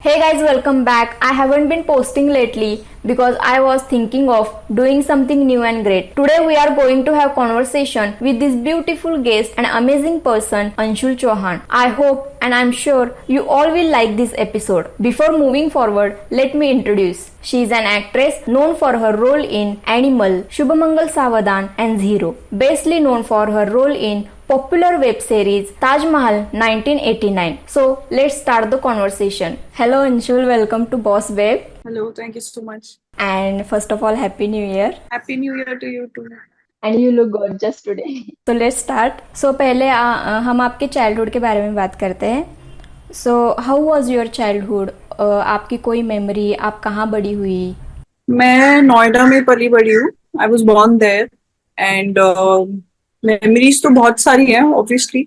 Hey guys, welcome back. I haven't been posting lately because I was thinking of doing something new and great. Today we are going to have conversation with this beautiful guest and amazing person Anshul Chauhan. I hope and I'm sure you all will like this episode. Before moving forward, let me introduce. She is an actress known for her role in Animal, Shubhamangal Savadan and Zero. Bestly known for her role in popular web series Taj Mahal 1989. So let's start the conversation. Hello Anshul, welcome to Boss Web. Hello, thank you so much. And first of all, Happy New Year. Happy New Year to you too. And you look gorgeous today. So let's start. So पहले हम आपके childhood के बारे में बात करते हैं. So how was your childhood? आपकी कोई मेमोरी, आप कहाँ बड़ी हुई? मैं नोएडा में पली बड़ी हूँ. I was born there and memories तो बहुत सारी हैं obviously,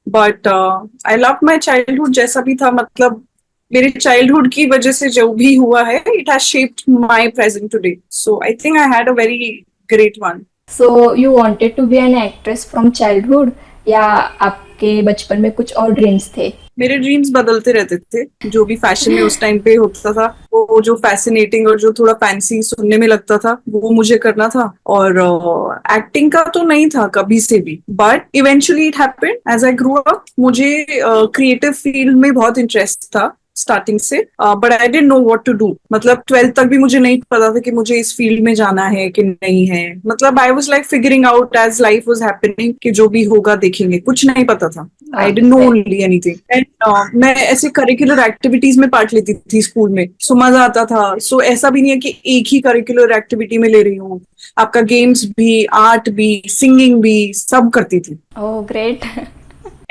but I love my childhood. जैसा भी था, मतलब मेरे चाइल्डहुड की वजह से जो भी हुआ है, it has shaped my present today. So I think I had a very great one. So you wanted to be an actress from childhood या आपके बचपन में कुछ और ड्रीम्स थे? मेरे ड्रीम्स बदलते रहते थे. जो भी फैशन में उस टाइम पे होता था, वो जो फैसिनेटिंग और जो थोड़ा फैंसी सुनने में लगता था, वो मुझे करना था. और एक्टिंग का तो नहीं था कभी से भी, but eventually it happened as I grow up. मुझे क्रिएटिव फील्ड में बहुत इंटरेस्ट था स्टार्टिंग से, but I didn't know what to do. मतलब 12th तक भी मुझे नहीं पता था कि मुझे इस फील्ड में जाना है कि नहीं है. मतलब I was like figuring out as life was happening कि जो भी होगा देखेंगे. कुछ नहीं पता था. I didn't know only anything. And मैं ऐसे करिकुलर एक्टिविटीज में पार्ट लेती थी स्कूल में, सो मजा आता था. सो ऐसा भी नहीं है कि एक ही करिकुलर एक्टिविटी में ले रही हूँ. आपका गेम्स भी, आर्ट भी, सिंगिंग भी, सब करती थी. Oh, great.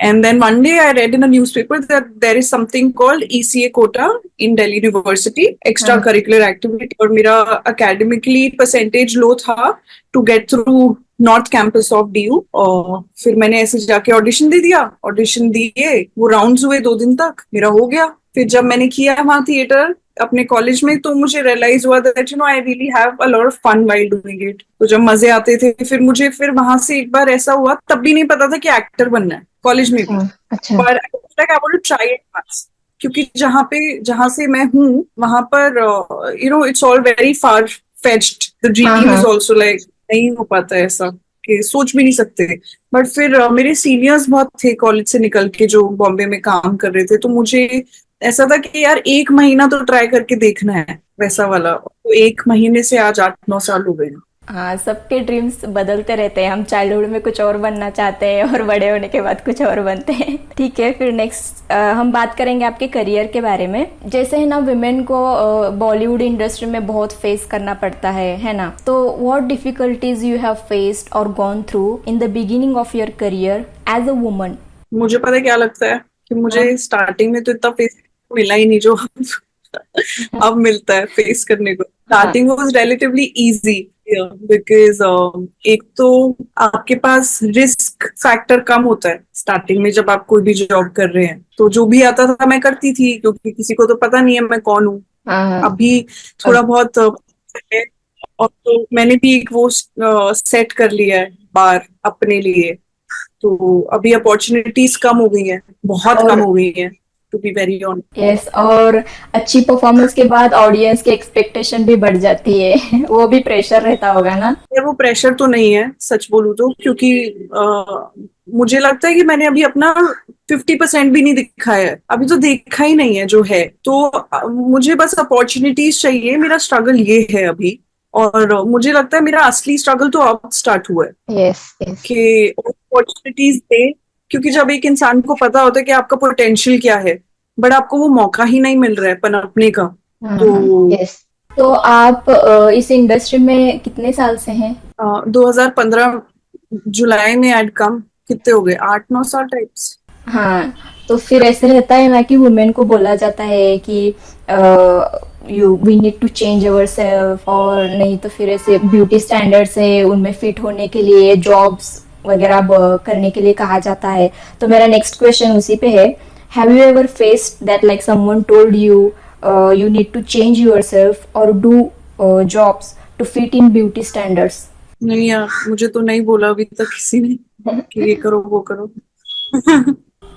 And then one day I read in a newspaper that there is something called ECA quota in Delhi University, extracurricular activity. और मेरा academically percentage low था to get through North Campus of DU. और फिर मैंने ऐसे जाके audition दे दिया. Audition दिए, वो राउंड्स हुए 2 दिन तक, मेरा हो गया. फिर जब मैंने किया वहाँ थिएटर अपने कॉलेज में, तो मुझे रियलाइज हुआ that you know I really have a lot of fun while doing it. तो जब मजे आते थे, फिर वहां से एक बार ऐसा हुआ, तब भी नहीं पता था कि एक्टर बनना है कॉलेज में भी. अच्छा. पर I want to try it once, क्योंकि जहां से मैं हूँ वहां पर you know it's all very far fetched. The dream is also like नहीं हो पाता है ऐसा कि सोच भी नहीं सकते. बट फिर मेरे सीनियर्स बहुत थे कॉलेज से निकल के जो बॉम्बे में काम कर रहे थे, तो मुझे ऐसा था कि यार 1 महीना तो ट्राई करके देखना है वैसा वाला. तो 1 महीने से आज 8-9 साल हो गए. हाँ, सबके ड्रीम्स बदलते रहते हैं. हम चाइल्डहुड में कुछ और बनना चाहते हैं और बड़े होने के बाद कुछ और बनते हैं. ठीक है, फिर नेक्स्ट हम बात करेंगे आपके करियर के बारे में. जैसे है ना, वुमेन को बॉलीवुड इंडस्ट्री में बहुत फेस करना पड़ता है ना. तो what difficulties you have faced और gone through in the beginning of your career as a woman? मुझे पता है क्या लगता है कि मुझे स्टार्टिंग में तो इतना फेस मिला ही नहीं जो अब मिलता है फेस करने को. Starting was relatively easy because एक तो आपके पास रिस्क फैक्टर कम होता है स्टार्टिंग में. जब आप कोई भी जॉब कर रहे हैं, तो जो भी आता था मैं करती थी, क्योंकि किसी को तो पता नहीं है मैं कौन हूँ. अभी थोड़ा बहुत है. और तो मैंने भी एक वो सेट कर लिया है बार अपने लिए. तो अभी अपॉर्चुनिटीज कम हो गई हैं, बहुत कम हो गई हैं, to be very honest. Yes, और अच्छी परफॉर्मेंस के बाद ऑडियंस की एक्सपेक्टेशन भी बढ़ जाती है. वो भी प्रेशर रहता होगा ना? यार वो प्रेशर तो नहीं है सच बोलूं तो, क्योंकि मुझे लगता है कि मैंने अभी अपना 50% भी नहीं दिखाया है. अभी तो देखा ही नहीं है जो है. तो मुझे बस अपॉर्चुनिटीज चाहिए. मेरा स्ट्रगल ये है अभी, और मुझे लगता है मेरा असली स्ट्रगल तो अब स्टार्ट हुआ है. Yes, yes. कि अपॉर्चुनिटीज दे, क्योंकि जब एक इंसान को पता होता है कि आपका पोटेंशियल क्या है, बट आपको वो मौका ही नहीं मिल रहा है पनपने का. तो यस. तो आप इस इंडस्ट्री में कितने साल से हैं? 2015 जुलाई में एड कम. कितने हो गए, 8-9 साल टाइप्स. हाँ, तो फिर ऐसे रहता है ना कि वुमेन को बोला जाता है कि we need to change our self, और नहीं तो फिर ऐसे ब्यूटी स्टैंडर्ड्स है उनमें फिट होने के लिए जॉब्स वगैरह करने के लिए कहा जाता है. तो मेरा नेक्स्ट क्वेश्चन उसी पे है. Have you ever faced that like someone told you you need to change yourself or do jobs to fit in beauty standards? नहीं यार, मुझे तो नहीं बोला अभी तक किसी ने कि ये करो वो करो.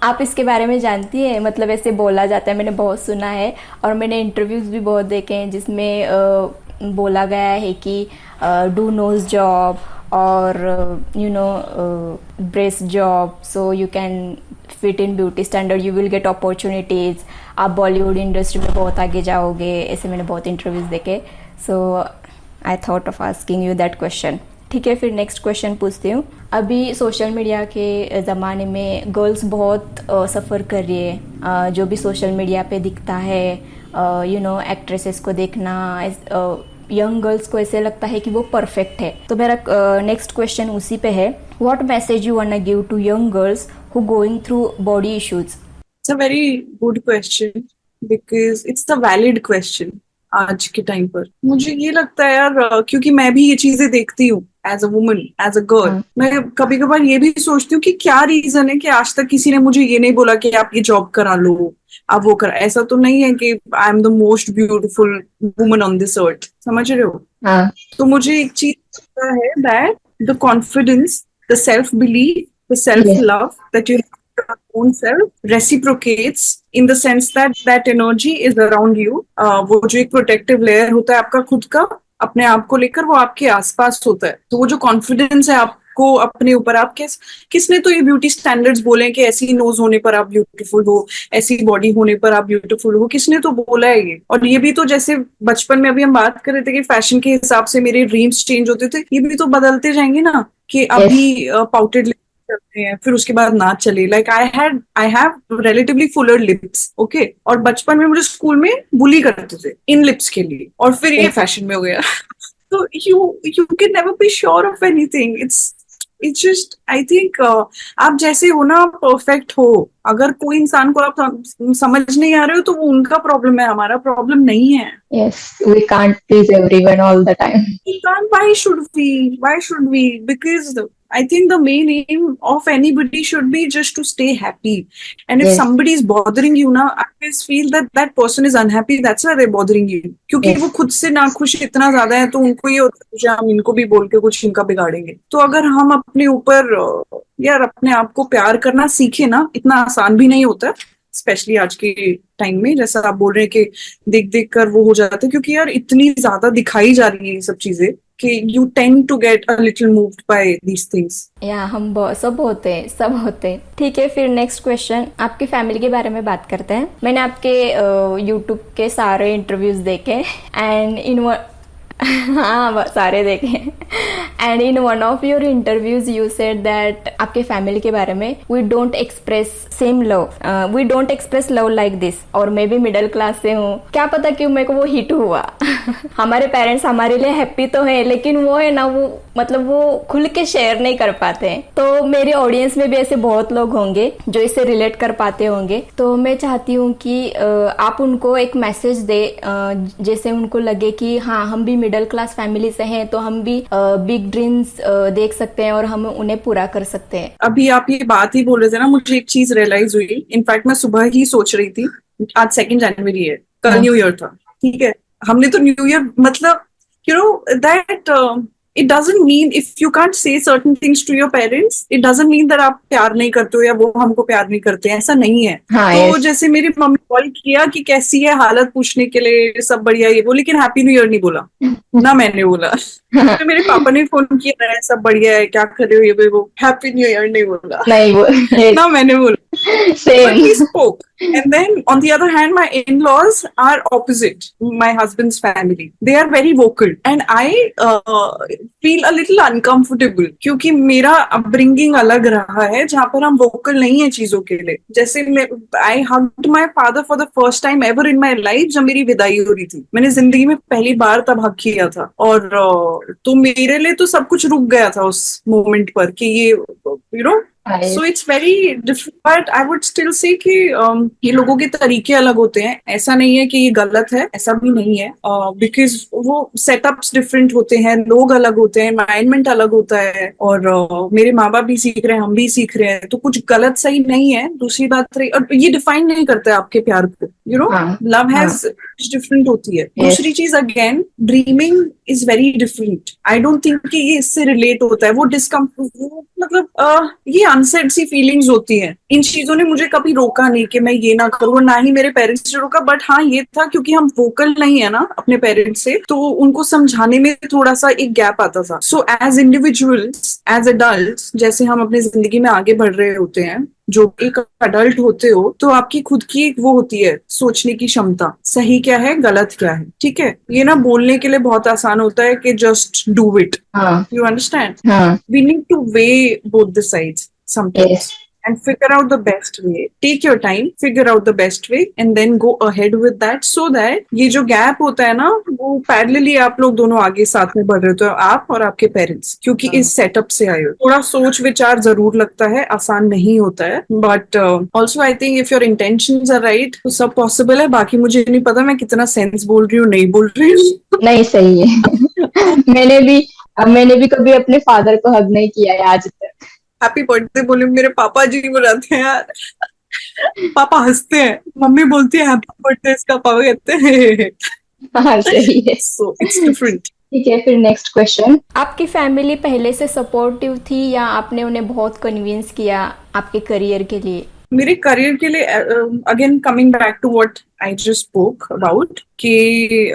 आप इसके बारे में जानती है, मतलब ऐसे बोला जाता है, मैंने बहुत सुना है और मैंने इंटरव्यूज भी बहुत देखे हैं जिसमें बोला गया है कि डू नोज जॉब और you know breast job so you can fit in beauty standard, you will get opportunities, आप बॉलीवुड इंडस्ट्री में बहुत आगे जाओगे, ऐसे मैंने बहुत इंटरव्यूज देखे। So I thought of asking you that question. ठीक है, फिर नेक्स्ट क्वेश्चन पूछती हूँ। अभी सोशल मीडिया के ज़माने में गर्ल्स बहुत सफ़र कर रही है, जो भी सोशल मीडिया पे दिखता है, यू नो एक्ट्रेसेस को देखना, यंग गर्ल्स को ऐसे लगता है कि वो परफेक्ट है। तो मेरा नेक्स्ट क्वेश्चन उसी पे है, what message you want give to young girls who going through body issues? It's a very good question because it's a valid question आज के टाइम पर। मुझे ये लगता है यार, क्योंकि मैं भी ये चीजें देखती हूँ as a woman, as a girl. मैं कभी कभार ये भी सोचती हूँ कि क्या रीजन है कि आज तक किसी ने मुझे ये नहीं बोला कि आप ये जॉब करा लो, आप वो करा। ऐसा तो नहीं है कि I am the most beautiful woman on this earth, समझ रहे हो? हाँ, तो मुझे एक चीज लगता है that the confidence, the self belief, the yes, self-love that you have for your own self reciprocates in the sense that that energy is around you. वो जो एक प्रोटेक्टिव लेयर होता है आपका खुद का अपने आप को लेकर, वो आपके आसपास होता है। तो वो जो कॉन्फिडेंस है आपको अपने ऊपर, आप किसने तो ये ब्यूटी स्टैंडर्ड्स बोले कि ऐसी नोज होने पर आप ब्यूटीफुल हो, ऐसी बॉडी होने पर आप ब्यूटीफुल हो, किसने तो बोला है ये। और ये भी तो जैसे बचपन में अभी हम बात कर रहे थे कि फैशन के हिसाब से मेरे ड्रीम्स चेंज होते थे, ये भी तो बदलते जाएंगे ना कि अभी पाउटेड चलते हैं, फिर उसके बाद ना चले। Like I have relatively Fuller lips, okay, और बचपन में मुझे स्कूल में बुली करते थे इन लिप्स के लिए, और फिर ये फैशन में हो गया। तो you can never be sure of anything. It's just I think आप जैसे हो ना, परफेक्ट हो। अगर कोई इंसान को आप समझ नहीं आ रहे हो तो वो उनका प्रॉब्लम है, हमारा प्रॉब्लम नहीं है। yes, we can't please everyone all the time. We can't. Why should we? Why should we? Because I think the main aim of anybody should be just to stay happy. And if Yes. somebody is bothering you now, I always feel that that person is unhappy. That's why they're bothering you. क्योंकि Yes. वो खुद से नाखुश इतना ज्यादा है, तो उनको ये होता है कि हम इनको भी बोल के कुछ इनका बिगाड़ेंगे। तो अगर हम अपने ऊपर यार अपने आप को प्यार करना सीखे ना, इतना आसान भी नहीं होता, स्पेशली आज के टाइम में। जैसा आप बोल रहे हैं कि देख देख कर वो हो जाता है, क्योंकि यार इतनी ज्यादा दिखाई जा रही है ये सब चीजें कि you tend to get a little moved by these things. या हम सब होते हैं, सब होते हैं। ठीक है, फिर नेक्स्ट क्वेश्चन, आपकी फैमिली के बारे में बात करते हैं। मैंने आपके यूट्यूब के सारे इंटरव्यूज देखे एंड इन हाँ सारे देखे। And in one of your interviews you said that आपके फैमिली के बारे में, we don't express same love, we don't express love like this. और मैं भी मिडिल क्लास से हूँ, क्या पता क्यों मेरे को वो हिट हुआ। हमारे पेरेंट्स हमारे लिए हैप्पी तो है, लेकिन वो है ना, वो मतलब वो खुल के शेयर नहीं कर पाते हैं। तो मेरे ऑडियंस में भी ऐसे बहुत लोग होंगे जो इससे रिलेट कर पाते होंगे। तो मैं चाहती हूँ कि आप उनको एक मैसेज दे, जैसे उनको लगे कि हाँ हम भी मिडिल क्लास फैमिली से हैं, तो हम भी बिग ड्रीम्स देख सकते हैं और हम उन्हें पूरा कर सकते हैं। अभी आप ये बात ही बोल रहे थे ना, मुझे एक चीज रियलाइज हुई। इनफैक्ट मैं सुबह ही सोच रही थी, आज 2 जनवरी है, कल न्यू ईयर था, ठीक है। हमने तो न्यू ईयर मतलब you know that it doesn't mean if you can't say certain things to your parents, it doesn't mean that आप प्यार नहीं करते हो या वो हमको प्यार नहीं करते हैं, ऐसा नहीं है। हाँ, तो yes. जैसे मेरी मम्मी कॉल किया कि कैसी है हालत पूछने के लिए, सब बढ़िया ये वो, लेकिन हैप्पी न्यू ईयर नहीं बोला ना मैंने बोला। तो मेरे पापा ने फोन किया ना, सब बढ़िया है, क्या कर रहे हो ये वो, हैप्पी न्यू ईयर नहीं बोला नहीं वो ना मैंने बोला। But same. he spoke. And then on the other hand, my in-laws are opposite my husband's family. They are very vocal. And I feel a little uncomfortable क्योंकि मेरा upbringing अलग रहा है जहाँ पर हम vocal नहीं है चीजों के लिए। जैसे I hugged my father for the first time ever in my life जब मेरी विदाई हो रही थी। मैंने जिंदगी में पहली बार तब हग किया था, और तो मेरे लिए तो सब कुछ रुक गया था उस मोमेंट पर कि ये you know So it's very different, but I would still say कि ये लोगों के तरीके अलग होते हैं। ऐसा नहीं है कि ये गलत है, ऐसा भी नहीं है, because वो सेटअप्स डिफरेंट होते हैं, लोग अलग होते हैं, एनवायरनमेंट अलग होता है, और मेरे माँ बाप भी सीख रहे हैं, हम भी सीख रहे हैं, तो कुछ गलत सही नहीं है। दूसरी बात रही, और ये डिफाइन नहीं करता है आपके प्यार को, you know, love has different होती है। दूसरी चीज again, dreaming is very different. I don't think कि ये इससे रिलेट होता है। वो डिस्कम्फर्ट मतलब ये अनसेड सी फीलिंग्स होती हैं। इन चीजों ने मुझे कभी रोका नहीं कि मैं ये ना करूँ, ना ही मेरे पेरेंट्स ने रोका। बट हाँ, ये था क्योंकि हम वोकल नहीं है ना अपने पेरेंट्स से, तो उनको समझाने में थोड़ा सा एक गैप आता था। So as individuals, as adult, जैसे हम अपनी जिंदगी में आगे बढ़ रहे होते हैं, जो एक अडल्ट होते हो, तो आपकी खुद की एक वो होती है सोचने की क्षमता, सही क्या है गलत क्या है। ठीक है, ये ना बोलने के लिए बहुत आसान होता है कि जस्ट डू इट, हाँ यू अंडरस्टैंड। हाँ We need to weigh both the sides sometimes yes and figure out the best way. Take your time, figure out the best way and then go ahead with that, so that ये जो gap होता है ना, वो parallelly आप लोग दोनों आगे साथ में बढ़ रहे होते हो, आप और आपके पेरेंट्स, क्योंकि इस सेटअप से आए हो। थोड़ा सोच विचार जरूर लगता है, आसान नहीं होता है, but also I think if your intentions are right तो सब पॉसिबल है। बाकी मुझे नहीं पता मैं कितना सेंस बोल रही हूँ, नहीं बोल रही हूँ। नहीं सही है मैंने भी कभी अपने फादर को हग नहीं किया है आज तक। हैप्पी बर्थडे बोले मेरे पापा जी बुलाते हैं यार, पापा हंसते हैं, मम्मी बोलती है हैप्पी बर्थडे, इसका पापा कहते हैं। हाँ सही है। So it's different. ठीक है, फिर नेक्स्ट क्वेश्चन। आपकी फैमिली पहले से सपोर्टिव थी या आपने उन्हें बहुत कन्विंस किया आपके करियर के लिए? मेरे करियर के लिए, again coming back to what I just spoke about, कि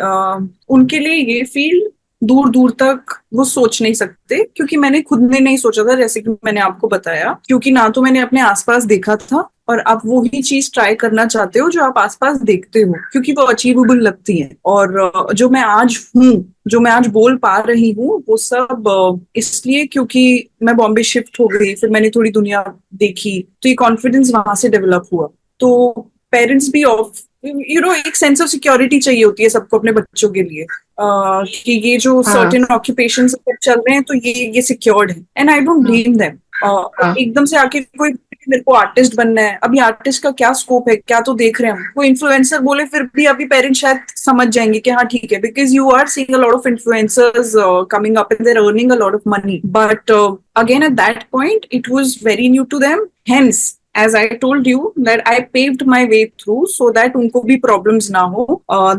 उनके लिए ये फील्ड दूर दूर तक वो सोच नहीं सकते, क्योंकि मैंने खुद ने नहीं सोचा था, जैसे कि मैंने आपको बताया, क्योंकि ना तो मैंने अपने आसपास देखा था, और आप वही चीज ट्राई करना चाहते हो जो आप आसपास देखते हो, क्योंकि वो अचीवेबल लगती है। और जो मैं आज हूँ, जो मैं आज बोल पा रही हूँ, वो सब इसलिए क्योंकि मैं बॉम्बे शिफ्ट हो गई, फिर मैंने थोड़ी दुनिया देखी, तो ये कॉन्फिडेंस वहां से डेवलप हुआ। तो पेरेंट्स भी ऑफ एक सेंस ऑफ सिक्योरिटी चाहिए होती है सबको अपने बच्चों के लिए, कि ये जो हाँ सर्टेन ऑक्यूपेशन चल रहे हैं तो ये सिक्योर्ड है, and I don't blame them. हाँ एकदम से आके कोई मेरे को आर्टिस्ट बनना है, अभी आर्टिस्ट का क्या स्कोप है, क्या तो देख रहे हैं हम, कोई इन्फ्लुएंसर बोले फिर भी अभी पेरेंट्स शायद समझ जाएंगे कि हाँ ठीक है, because you are seeing a lot of influencers coming up and they are earning a lot of money, but again at that point it was very new to them, hence as I told you that I paved my way through so that उनको भी problems ना हो,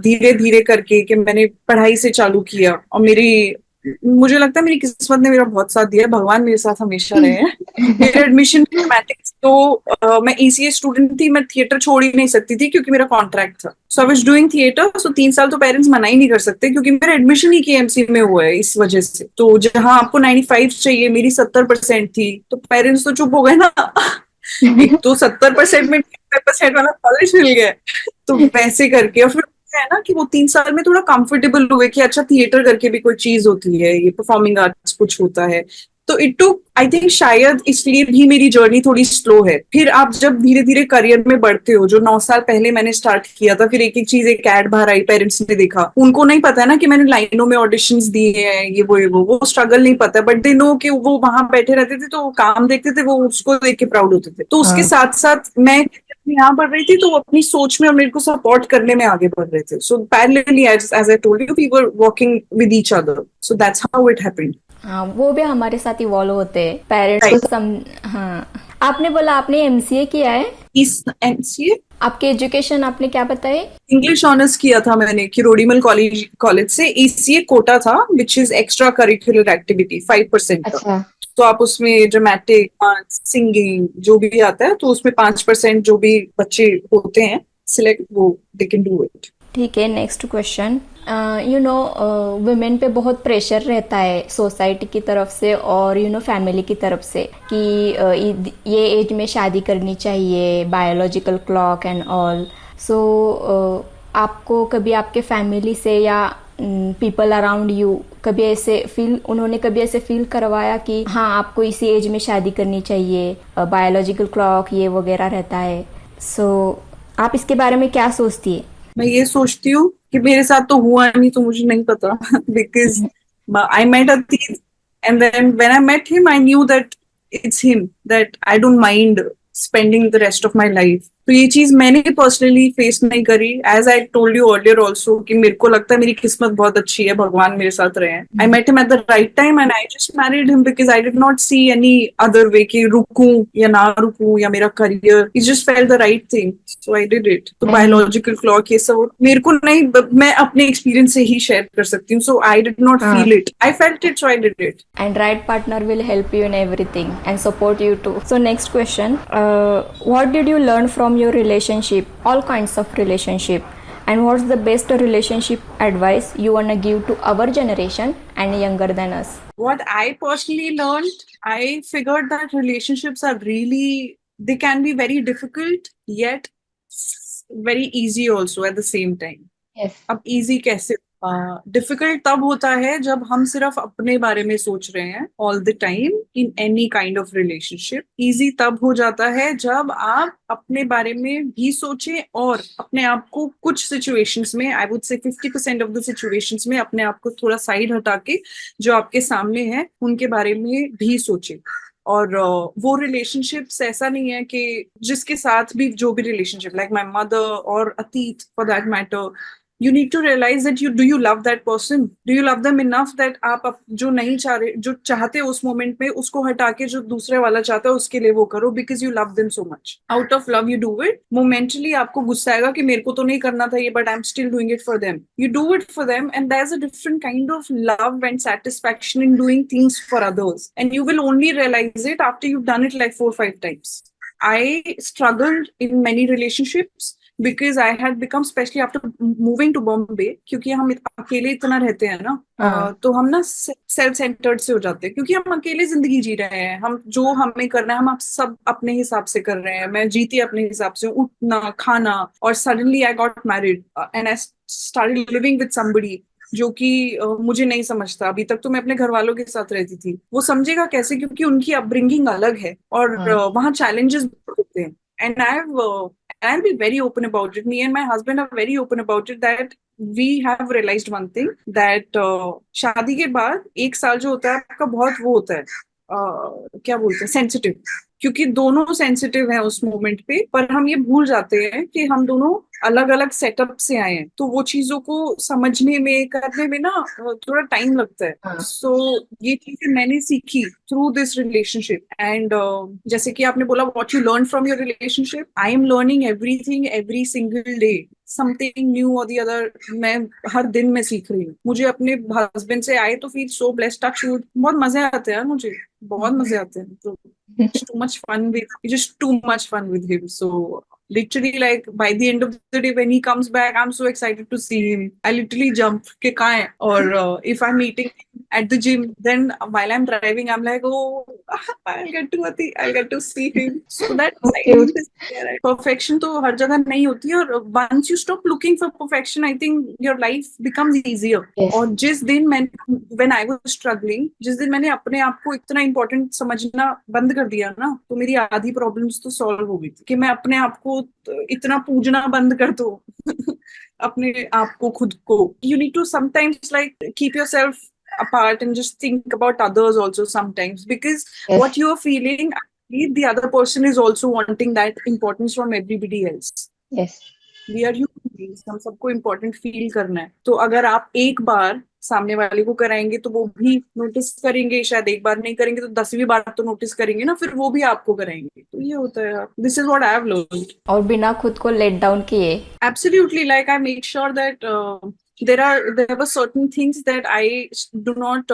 धीरे धीरे करके कि मैंने पढ़ाई से चालू किया, और मुझे लगता है मेरी किस्मत ने मेरा बहुत साथ दिया, भगवान मेरे साथ हमेशा रहे हैं। मेरे एडमिशन मैथमेटिक्स, तो मैं ECA स्टूडेंट थी, मैं थिएटर छोड़ ही नहीं सकती थी क्योंकि मेरा कॉन्ट्रैक्ट था। सो आई वाज डूइंग थिएटर, सो 3 साल तो पेरेंट्स मना ही नहीं कर सकते, क्योंकि मेरा एडमिशन ही KMC में हुआ है इस वजह से। तो जहां आपको 95 चाहिए, मेरी 70% थी, तो पेरेंट्स तो चुप हो गए ना। एक तो 70% में 95% वाला कॉलेज मिल गया, तो वैसे करके, और फिर है ना कि वो 3 साल में थोड़ा कंफर्टेबल हुए कि अच्छा थिएटर करके भी कोई चीज होती है, ये परफॉर्मिंग आर्ट्स कुछ होता है। तो इट टुक, आई थिंक शायद इसलिए भी मेरी जर्नी थोड़ी स्लो है। फिर आप जब धीरे धीरे करियर में बढ़ते हो, जो 9 साल पहले मैंने स्टार्ट किया था, फिर एक एक चीज, एक एड बाहर आई, पेरेंट्स ने देखा, उनको नहीं पता है ना कि मैंने लाइनों में ऑडिशंस दिए हैं, ये वो स्ट्रगल नहीं पता, बट दे नो कि वो वहां बैठे रहते थे तो काम देखते थे, वो उसको देख के प्राउड होते थे। तो उसके हाँ साथ साथ मैं यहाँ बढ़ रही थी, तो वो अपनी सोच में और मेरे को सपोर्ट करने में आगे बढ़ रहे थे। So parallelly, as I told you, we were working with each other, so that's how it happened. हाँ, वो भी हमारे साथ इवॉल्व होते हैं, पेरेंट्स को हाँ, आपने बोला आपने MCA किया है, इस MCA आपके एजुकेशन आपने क्या बताए? इंग्लिश ऑनर्स किया था मैंने किरोड़ीमल कॉलेज से। ECA कोटा था, which is extra curricular activity 5% का। अच्छा तो आप उसमें ड्रामेटिक, सिंगिंग जो भी आता है, तो उसमें 5% जो भी बच्चे होते हैं सिलेक्ट, वो दे कैन डू इट। ठीक है, नेक्स्ट क्वेश्चन। वुमेन पे बहुत प्रेशर रहता है सोसाइटी की तरफ से और फैमिली की तरफ से कि ये एज में शादी करनी चाहिए, बायोलॉजिकल क्लॉक एंड ऑल। सो आपको कभी आपके फैमिली से या पीपल अराउंड यू उन्होंने कभी ऐसे फील करवाया कि हाँ आपको इसी एज में शादी करनी चाहिए, बायोलॉजिकल क्लॉक ये वगैरह रहता है? सो आप इसके बारे में क्या सोचती है? मैं ये सोचती हूँ कि मेरे साथ तो हुआ नहीं, तो मुझे नहीं पता, because I met a thief and then when I met him I knew that it's him, that I don't mind spending the rest of my life तो ये चीज मैंने पर्सनली फेस नहीं करी. As I told you earlier also कि मेरे को लगता है मेरी किस्मत बहुत अच्छी है, भगवान मेरे साथ रहे हैं. I met him at the right time and I just married him because I did not see any other way कि रुकूं या ना रुकूं या मेरा career. It just felt the right thing, so I did it. तो biological clock ये सब मेरे को नहीं, मैं अपने एक्सपीरियंस से ही शेयर कर सकती हूँ. So I did not feel it, I felt it, so I did it. And right partner will help you in everything and support you too. So next question, what did you learn from your relationship, all kinds of relationship, and what's the best relationship advice you want to give to our generation and younger than us? What I personally learned, I figured that relationships are really, they can be very difficult yet very easy also at the same time. Yes. अब easy कैसे? Difficult तब होता है जब हम सिर्फ अपने बारे में सोच रहे हैं all the time in any kind of relationship. Easy तब हो जाता है जब आप अपने बारे में भी सोचें और अपने आप को कुछ सिचुएशंस में, आई वुड से 50% ऑफ द सिचुएशंस में अपने आप को थोड़ा साइड हटा के जो आपके सामने है उनके बारे में भी सोचें. और वो रिलेशनशिप्स ऐसा नहीं है कि जिसके साथ भी जो भी रिलेशनशिप, लाइक माई मदर और अतीत for that matter, you need to realize that you love that person, do you love them enough that आप जो नहीं चाह रहे, जो चाहते हो उस मोमेंट में, उसको हटा के जो दूसरे वाला चाहता है उसके लिए वो करो, because you love them so much. Out of love you do it. Momentally आपको गुस्सा आएगा कि मेरे को तो नहीं करना था ये, but I'm still doing it for them. You do it for them and there's a different kind of love and satisfaction in doing things for others, and you will only realize it after you've done it like 4 or 5 times. I struggled in many relationships because I had become, especially after moving to Bombay, क्योंकि हम अकेले इतना रहते हैं ना, तो हम ना सेल्फ सेंटर्ड से हो जाते हैं क्योंकि हम अकेले जिंदगी जी रहे हैं. हम जो हमें करना है हम सब अपने हिसाब से कर रहे हैं. मैं जीती अपने हिसाब से, उठना खाना, और suddenly I got married and I started living with somebody जो कि मुझे नहीं समझता. अभी तक तो मैं अपने घर वालों के साथ रहती थी. वो समझेगा कैसे, क्योंकि उनकी अपब्रिंगिंग अलग है और वहाँ चैलेंजेस होते हैं. And I'll be very open about it. Me and my husband are very open about it that we have realized one thing that शादी के बाद 1 साल जो होता है आपका बहुत वो होता है, क्या बोलते हैं, सेंसिटिव, क्योंकि दोनों सेंसिटिव हैं उस मोमेंट पे. पर हम ये भूल जाते हैं कि हम दोनों अलग अलग सेटअप से आए हैं, तो वो चीजों को समझने में, करने में ना थोड़ा टाइम लगता है. सो ये चीजें मैंने सीखी थ्रू दिस रिलेशनशिप. एंड जैसे कि आपने बोला what you learn from your relationship, I am learning everything every single day, something new और दी अदर. मैं हर दिन में सीख रही हूँ. मुझे अपने हस्बैंड से आए तो feel so blessed, touch wood, बहुत मजे आते हैं. मुझे बहुत मजे आते हैं. तो too much fun with, just too much fun with him. So literally, like by the end of the day when he comes back, I'm so excited to see him. I literally jump ke kahan hai. Or if I'm meeting him at the gym, then while I'm driving I'm like, oh, I'll get to see him. So that excitement is there, right? Perfection तो हर जगह नहीं होती है, और once you stop looking for perfection, I think your life becomes easier. Yes. और जिस दिन when I was struggling, जिस दिन मैंने अपने आप को इतना important समझना बंद कर दिया ना, तो मेरी आधी प्रॉब्लम्स तो सॉल्व हो गई थी. कि मैं अपने आप को इतना पूजना बंद कर दो अपने आप को, खुद को. You need to sometimes like keep yourself apart and just think about others also sometimes, because Yes. what you are feeling, I believe the other person is also wanting that importance from everybody else. Yes. We are human beings, हम सबको important feel करना है. तो अगर आप एक बार सामने वाले को कराएंगे तो वो भी नोटिस करेंगे, शायद एक बार नहीं करेंगे तो 10वीं बार तो नोटिस करेंगे ना, फिर वो भी आपको कराएंगे. तो ये होता है. This is what I have learned. और बिना खुद को लेट डाउन किए. Absolutely, like I make sure that there were certain things that I do not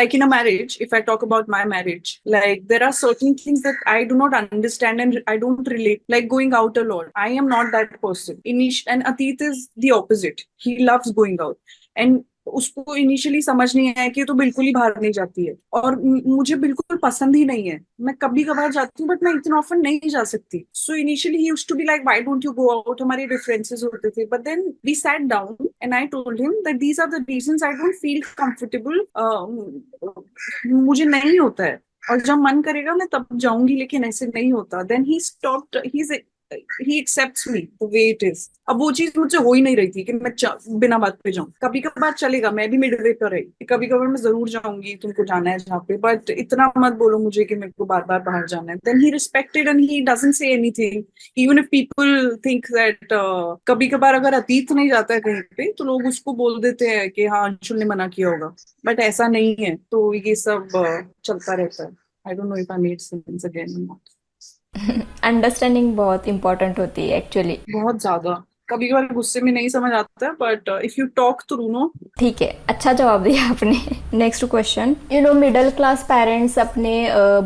like in a marriage. If I talk about my marriage, like there are certain things that I do not understand and I don't relate, like going out a lot. I am not that person. And Atit is the opposite. He loves going out, and उसको initially समझ नहीं आया कि ये तो बिल्कुल ही बाहर नहीं जाती है, और मुझे बिल्कुल पसंद ही नहीं है. मैं कभी कभार जाती हूँ बट मैं इतना ऑफन नहीं जा सकती. So initially he used to be like, why don't you go out. हमारे डिफरेंसेस होते थे, but then we sat down and I told him that these are the reasons I don't feel comfortable. मुझे नहीं होता है, और जब मन करेगा मैं तब जाऊंगी, लेकिन ऐसे नहीं होता. Then he stopped. He he accepts me the way it is. अब वो चीज मुझसे हो ही नहीं रही थी कि मैं बिना बात पे जाऊं। कभी कभार चलेगा, मैं भी मिडवे पर रही, कभी कभार मैं जरूर जाऊंगी, तुमको जाना है जहाँ पे, बट इतना मत बोलो मुझे कि मेरे को बार बार बाहर जाना है। Then he respected and he doesn't say anything even if people think that. कभी कभार अगर अतीत नहीं जाता है कहीं पे तो लोग उसको बोल देते हैं कि हाँ अंशुल ने मना किया होगा, बट ऐसा नहीं है। तो ये सब चलता रहता है। I don't know if I made sense again. Understanding बहुत इंपॉर्टेंट होती है एक्चुअली। बहुत ज्यादा। कभी कभार गुस्से में नहीं समझ आता है, but if you talk through no. ठीक है, अच्छा जवाब दिया आपने। Next question, middle class parents अपने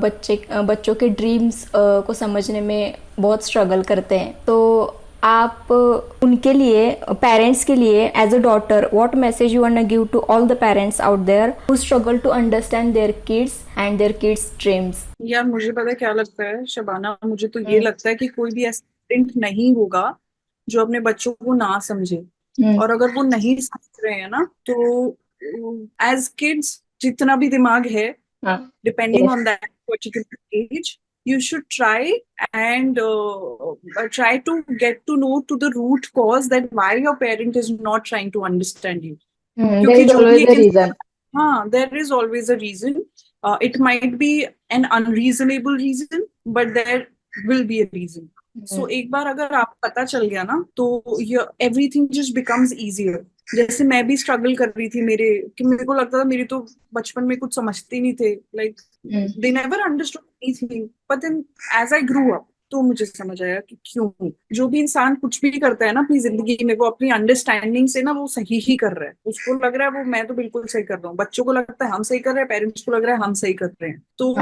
बच्चों के ड्रीम्स को समझने में बहुत स्ट्रगल करते हैं, तो आप उनके लिए, पेरेंट्स के लिए as a daughter, what message you want to give to all the parents out there who struggle to understand their kids and their kids dreams? यार मुझे पता है क्या लगता है शबाना, मुझे तो ये लगता है कि कोई भी ऐसा पेरेंट नहीं होगा जो अपने बच्चों को ना समझे। और अगर वो नहीं समझ रहे हैं ना, तो एज किड्स जितना भी दिमाग है, depending on that particular age, you should try and try to get to know to the root cause that why your parent is not trying to understand you. There क्योंकि is जो भी always a एक reason. हाँ, there is always a reason. It might be an unreasonable reason, but there will be a reason. So एक बार अगर आप पता चल गया ना, तो everything just becomes easier. जैसे मैं भी स्ट्रगल कर रही थी मेरे को लगता था मेरी तो बचपन में कुछ समझते नहीं थे, like they never understood anything, but then as I grew up तो मुझे समझ आया कि क्यों जो भी इंसान कुछ भी करता है ना अपनी जिंदगी में, वो अपनी अंडरस्टैंडिंग से ना वो सही ही कर रहा है। उसको लग रहा है वो मैं तो बिल्कुल सही कर रहा हूँ, बच्चों को लगता है हम सही कर रहे हैं, पेरेंट्स को लग रहा है हम सही कर रहे हैं। तो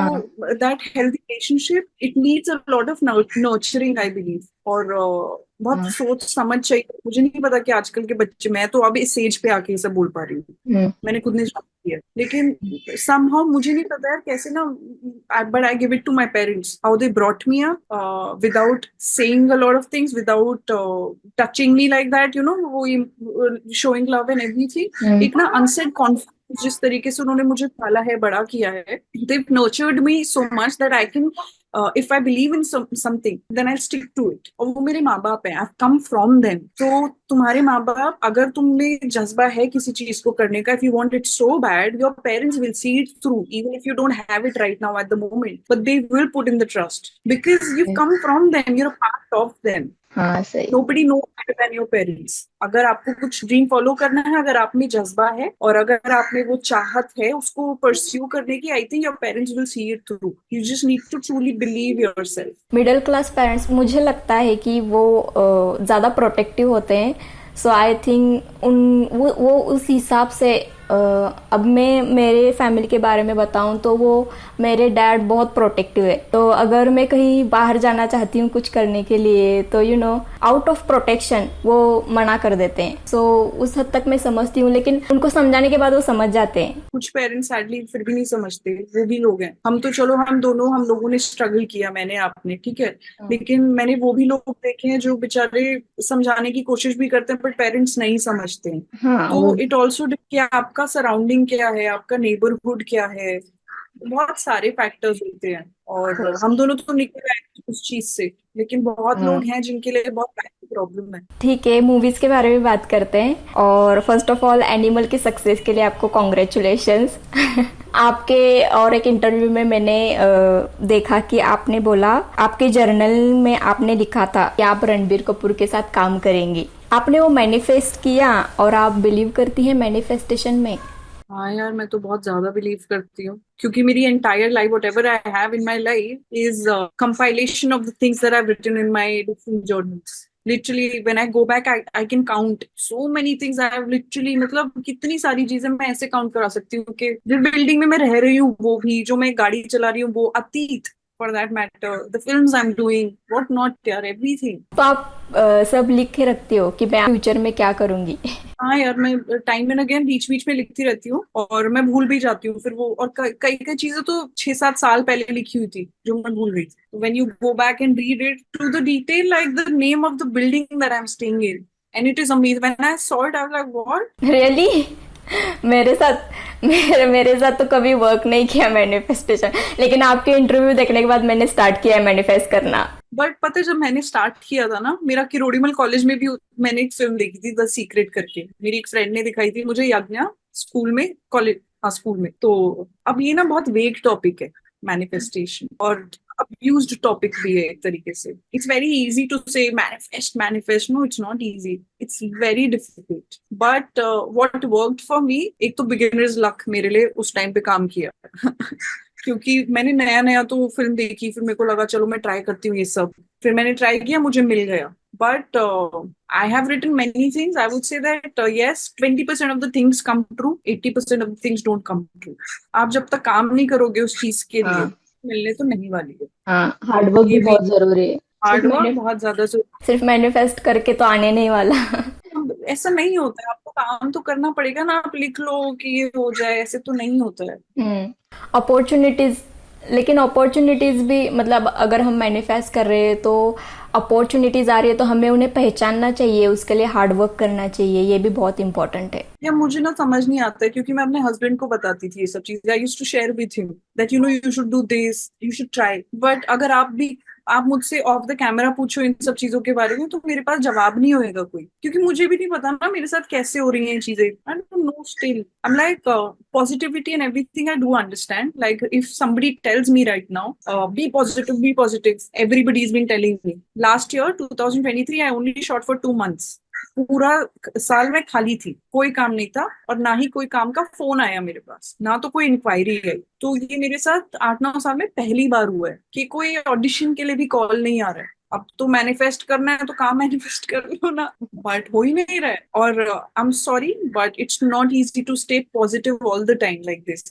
that healthy relationship it needs a lot of nurturing I believe. और बहुत सोच समझ चाहिए। मुझे नहीं पता कि आजकल के बच्चे, मैं तो अब इस एज पे आके ये सब बोल पा रही हूँ, मैंने खुद ने जॉब किया, लेकिन somehow मुझे नहीं पता यार कैसे ना, but I give it to my parents how they brought me up without saying a lot of things, without touching me like that, वो showing love and everything. एक ना unsaid confidence जिस तरीके से उन्होंने मुझे पाला है, बड़ा किया है, they've nurtured me so much that I can if I believe in something then I'll stick to it. और वो मेरे माँ बाप है, I've come from them. तो तुम्हारे माँ बाप, अगर तुम में जज्बा है किसी चीज को करने का, if you want it so bad, your parents will see it through even if you don't have it right now at the moment, but they will put in the trust because you've come from them, you're a part of them. हाँ सही। Nobody knows better than your parents. अगर आपको कुछ dream follow करना है, अगर आप में जज्बा है और अगर आप में वो चाहत है उसको परस्यू करने की, I think your parents will see it through. You just need to truly believe yourself. Middle class parents, मुझे लगता है कि वो ज़्यादा प्रोटेक्टिव होते हैं, सो आई थिंक वो उस हिसाब से अब मैं मेरे फैमिली के बारे में बताऊं तो वो मेरे डैड बहुत प्रोटेक्टिव है। तो अगर मैं कहीं बाहर जाना चाहती हूँ कुछ करने के लिए तो आउट ऑफ प्रोटेक्शन वो मना कर देते हैं। सो उस हद तक मैं समझती हूँ, लेकिन उनको समझाने के बाद वो समझ जाते हैं। कुछ पेरेंट्स सैडली फिर भी नहीं समझते, वो भी लोग हैं। हम तो चलो हम लोगों ने स्ट्रगल किया, मैंने आपने, ठीक है, लेकिन मैंने वो भी लोग देखे हैं जो बेचारे समझाने की कोशिश भी करते हैं बट पेरेंट्स नहीं समझते हैं। तो इट ऑल्सो क्या आपका सराउंडिंग क्या है, आपका नेबरहुड क्या है, बहुत सारे फैक्टर्स होते हैं। और हम दोनों तो निकल आए उस चीज से, लेकिन बहुत लोग हैं जिनके लिए बहुत प्रॉब्लम है। ठीक है, मूवीज के बारे में बात करते हैं। और फर्स्ट ऑफ ऑल एनिमल की सक्सेस के लिए आपको कॉन्ग्रेचुलेशंस। आपके और एक इंटरव्यू में मैंने देखा कि आपने बोला, आपके जर्नल में आपने लिखा था कि आप रणबीर कपूर के साथ काम करेंगी। आपने वो मैनिफेस्ट किया और आप बिलीव करती हैं मैनिफेस्टेशन में? हाँ यार, मैं तो बहुत ज्यादा बिलीव करती हूँ, क्योंकि मेरी entire life, whatever I have in my life is compilation of the things that I have written in my different journals. Literally when I go back I can count so many things I have literally, मतलब कितनी सारी चीजें मैं ऐसे count करा सकती हूँ कि जिस बिल्डिंग में मैं रह रही हूँ वो भी, जो मैं गाड़ी चला रही हूँ वो, अतीत for that matter, the films I'm doing, what not यार, everything। तो आप सब लिख के रखती हो कि मैं फ्यूचर में क्या करूंगी? हाँ यार, मैं टाइम एंड अगेन बीच बीच में लिखती रहती हूँ और मैं भूल भी जाती हूँ फिर वो, और कई कई चीजें तो 6-7 साल पहले लिखी हुई थी जो मैं भूल गई थी। When you go back and read it to the detail, like the name of the building that I'm staying in, and it is amazing. When I saw it I was like what? Really? मेरे मेरे साथ तो कभी work नहीं किया manifestation, लेकिन आपके interview देखने के बाद मैंने स्टार्ट किया है मैनिफेस्ट करना। बट पता है जब मैंने स्टार्ट किया था ना, मेरा किरोड़ीमल कॉलेज में भी मैंने एक फिल्म देखी थी द सीक्रेट करके, मेरी एक फ्रेंड ने दिखाई थी मुझे, यज्ञा, स्कूल में, कॉलेज, हाँ स्कूल में। तो अब ये ना बहुत वेग टॉपिक है मैनिफेस्टेशन, और अब्यूज्ड टॉपिक भी है एक तरीके से। It's very easy to say manifest manifest, no it's not easy, it's very difficult. But what worked for me, एक तो बिगिनर्स लक मेरे लिए उस टाइम पे काम किया क्योंकि मैंने नया नया तो फिल्म देखी, फिर मेरे को लगा चलो मैं ट्राई करती हूँ ये सब, फिर मैंने ट्राई किया, मुझे मिल गया। But I have written many things, I would say that yes, 20% of the things come true, 80% of the things don't come true. आप जब तक काम नहीं करोगे उस चीज के लिए, हाँ मिलने तो नहीं वाली है। हाँ, हार्डवर्क ये भी भी बहुत जरूरी है। सिर्फ हार्ड वर्क मैंने बहुत ज्यादा से, सिर्फ मैनिफेस्ट करके तो आने नहीं वाला। ऐसा नहीं होता है, आपको काम तो करना पड़ेगा ना, आप लिख लो कि ये हो जाए, ऐसे तो नहीं होता है। अपॉर्चुनिटीज, लेकिन अपॉर्चुनिटीज भी मतलब अगर हम मैनिफेस्ट कर रहे हैं तो अपॉर्चुनिटीज आ रही है तो हमें उन्हें पहचानना चाहिए, उसके लिए हार्ड वर्क करना चाहिए, ये भी बहुत इंपॉर्टेंट है। या मुझे ना समझ नहीं आता है, क्योंकि मैं अपने हस्बैंड को बताती थी ये सब चीजें, I used to share with him that you know you should do this, you should try. But अगर आप मुझसे ऑफ द कैमरा पूछो इन सब चीजों के बारे में, तो मेरे पास जवाब नहीं होएगा कोई, क्योंकि मुझे भी नहीं पता ना मेरे साथ कैसे हो रही हैं ये चीजें। I don't know still, I am like positivity and everything I do understand. Like if somebody tells me right now, be positive, everybody's been telling me. Last year 2023 I only shot for 2 months. पूरा साल में खाली थी, कोई काम नहीं था, और ना ही कोई काम का फोन आया मेरे पास, ना तो कोई इंक्वायरी आई। तो ये मेरे साथ 8-9 साल में पहली बार हुआ है कि कोई ऑडिशन के लिए भी कॉल नहीं आ रहा है। अब तो मैनिफेस्ट करना है तो काम मैनिफेस्ट कर लो ना, बट हो ही नहीं रहा है। और I am sorry but it's not easy to stay positive all the time like this.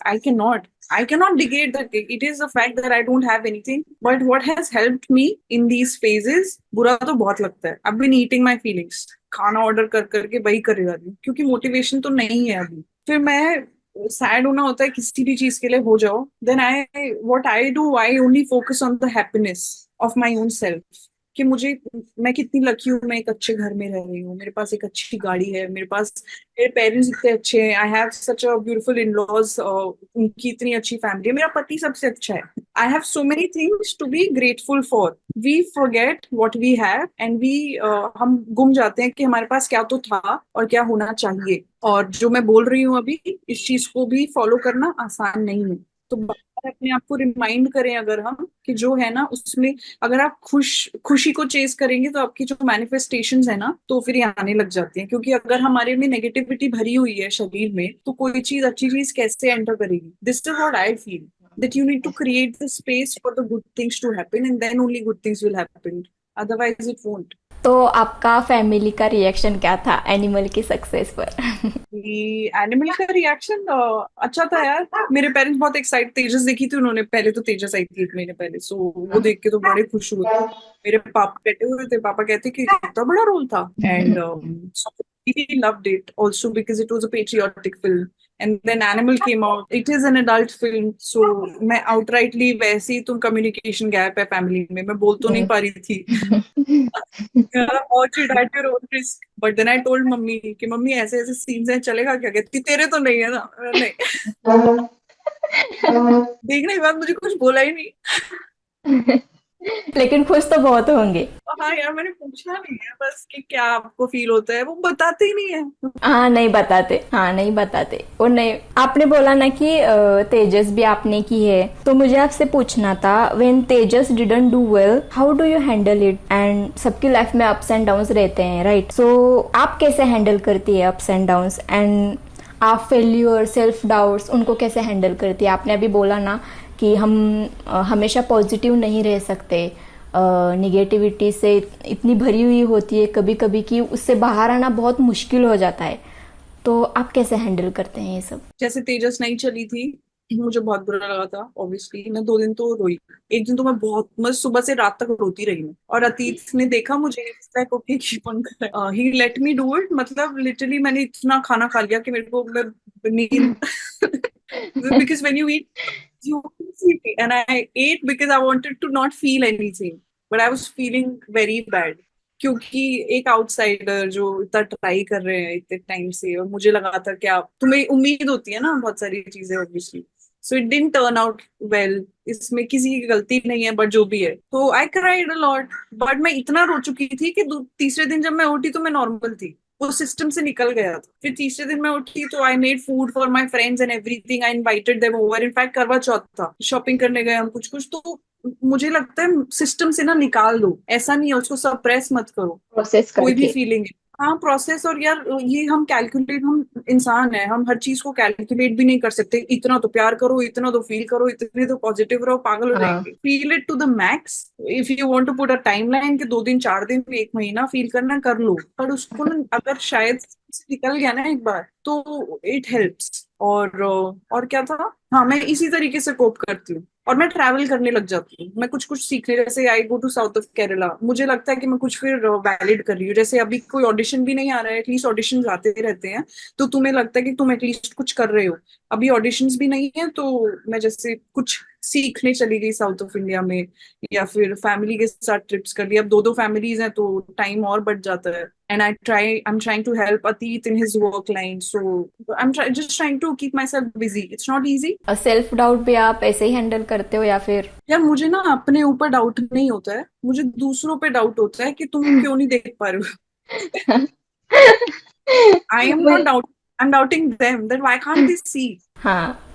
I cannot negate that it is a fact that I don't have anything, but what has helped me in these phases, बुरा तो बहुत लगता है, I've been eating my feelings, खाना order कर करके वही करे जा रही हूँ, क्योंकि मोटिवेशन तो नहीं है अभी। फिर मैं सैड होना होता है किसी भी चीज के लिए, हो जाओ, then I do, I only focus on the happiness of my own self, कि मैं कितनी लकी हूँ, मैं एक अच्छे घर में रह रही हूँ, मेरे पास एक अच्छी गाड़ी है, मेरे पास मेरे पेरेंट्स इतने अच्छे हैं, I have such a beautiful in laws, उनकी इतनी अच्छी फैमिली है, मेरा पति सबसे अच्छा है। I have so many things to be grateful for. We forget what we have and हम गुम जाते हैं कि हमारे पास क्या तो था और क्या होना चाहिए। और जो मैं बोल रही हूँ अभी, इस चीज को भी फॉलो करना आसान नहीं है। तो बार अपने आप को रिमाइंड करें अगर हम, कि जो है ना उसमें, अगर आप खुशी को चेस करेंगे तो आपकी जो मैनिफेस्टेशंस है ना, तो फिर ये आने लग जाती हैं। क्योंकि अगर हमारे में नेगेटिविटी भरी हुई है शरीर में, तो कोई चीज, अच्छी चीज कैसे एंटर करेगी? This is what I feel, that you need to create the space for the good things to happen, and then only good things will happen, otherwise it won't. तो आपका फैमिली का रिएक्शन क्या था animal की success पर? Animal का reaction अच्छा था यार। मेरे पेरेंट्स बहुत एक्साइट, तेजस देखी थी उन्होंने, पहले तो तेजस आई थी 1 महीने पहले, सो वो देख के तो बड़े खुश हुए। मेरे पापा बैठे हुए थे, पापा कहते कि कितना बड़ा रोल था, and he loved it also because it was a patriotic film. And then Animal came out. It is an adult film, so मैं outrightly, वैसे ही तुम communication gap है family में, मैं बोल तो नहीं पा रही थी। Watch it at your own risk. But then I told mummy कि मम्मी ऐसे ऐसे सीन्स हैं, चलेगा क्या? कहती तेरे तो नहीं है ना। नहीं, देखने के बाद मुझे कुछ बोला ही नहीं। लेकिन खुश तो बहुत होंगे। हाँ यार, मैंने पूछा नहीं है बस कि क्या आपको फील होता है, वो बताते ही नहीं है। हाँ नहीं बताते, हाँ नहीं बताते। और नहीं, आपने बोला ना कि तेजस भी आपने की है, तो मुझे आपसे पूछना था, when Tejas didn't do well, how do you handle it? And सबकी लाइफ में अप्स एंड डाउन्स रहते हैं, राइट? सो आप कैसे हैंडल करती है अप्स एंड डाउन्स? एंड आप फेल्यूर, सेल्फ डाउट्स, उनको कैसे हैंडल करती है? आपने अभी बोला ना कि हम हमेशा पॉजिटिव नहीं रह सकते, निगेटिविटी से इतनी भरी हुई होती है कभी कभी कि उससे बाहर आना बहुत मुश्किल हो जाता है। तो आप कैसे हैंडल करते हैं ये सब? जैसे तेजस नहीं चली थी, मुझे बहुत बुरा लगा था, ऑब्वियसली मैं 2 दिन तो रोई। एक दिन तो मैं सुबह से रात तक रोती रही हूँ, और अतीत ने देखा मुझे, ओके कीप ऑन कर, ही लेट मी डू इट। मतलब लिटरली मैंने इतना खाना खा लिया कि मेरे को मैं नींद because when you eat you sleepy, and I ate because I wanted to not feel anything, but I was feeling very bad क्योंकि एक आउटसाइडर जो इतना ट्राई कर रहे हैं इतने टाइम से, और मुझे लगा था कि आप तुम्हें उम्मीद होती है ना बहुत सारी चीजें obviously, so it didn't turn out well. इसमें किसी की गलती नहीं है, बट जो भी है, तो I cried a lot. But मैं इतना रो चुकी थी कि तीसरे दिन जब मैं उठी तो मैं नॉर्मल थी, वो सिस्टम से निकल गया था। फिर तीसरे दिन मैं उठी तो I made food for my friends and everything, I invited them over. In fact करवा चौथ था, शॉपिंग करने गए हम कुछ कुछ। तो मुझे लगता है सिस्टम से ना निकाल दो, ऐसा नहीं है, उसको सप्रेस मत करो, प्रोसेस कोई भी करके। फीलिंग है। हाँ, प्रोसेस। और यार ये हम इंसान है, हम हर चीज को कैलकुलेट भी नहीं कर सकते। इतना तो प्यार करो, इतना तो फील करो, इतने तो पॉजिटिव रहो, पागल हो हाँ। जाएंगे। Feel it to the max. If you want to put a timeline कि 2 दिन 4 दिन 1 महीना फील करना, कर लो। पर उसको ना अगर शायद से निकल गया ना एक बार, तो इट हेल्प्स। और क्या था, हाँ, मैं इसी तरीके से कोप करती हूँ। और मैं ट्रैवल करने लग जाती हूँ, मैं कुछ कुछ सीखने, जैसे I go to south of Kerala, मुझे लगता है कि मैं कुछ फिर वैलिड कर रही हूँ। जैसे अभी कोई ऑडिशन भी नहीं आ रहा है, एटलीस्ट ऑडिशन आते रहते हैं, तो तुम्हें लगता है कि तुम एटलीस्ट कुछ कर रहे हो। अभी ऑडिशंस भी नहीं है, तो मैं जैसे कुछ सीखने चली गई साउथ ऑफ इंडिया में, या फिर फैमिली के साथ ट्रिप्स कर लिया। अब 2 2 फैमिलीज हैं, तो टाइम और बढ़ जाता है। And I'm trying to help Atit in his work line, so just trying to keep myself busy. It's not easy. Self doubt भी आप ऐसे ही हैंडल करते हो या फिर? यार मुझे ना अपने ऊपर डाउट नहीं होता है, मुझे दूसरों पे डाउट होता है कि तुम क्यों नहीं देख पा रहे हो। I am not वही। doubt I'm doubting them that why can't they see. हाँ।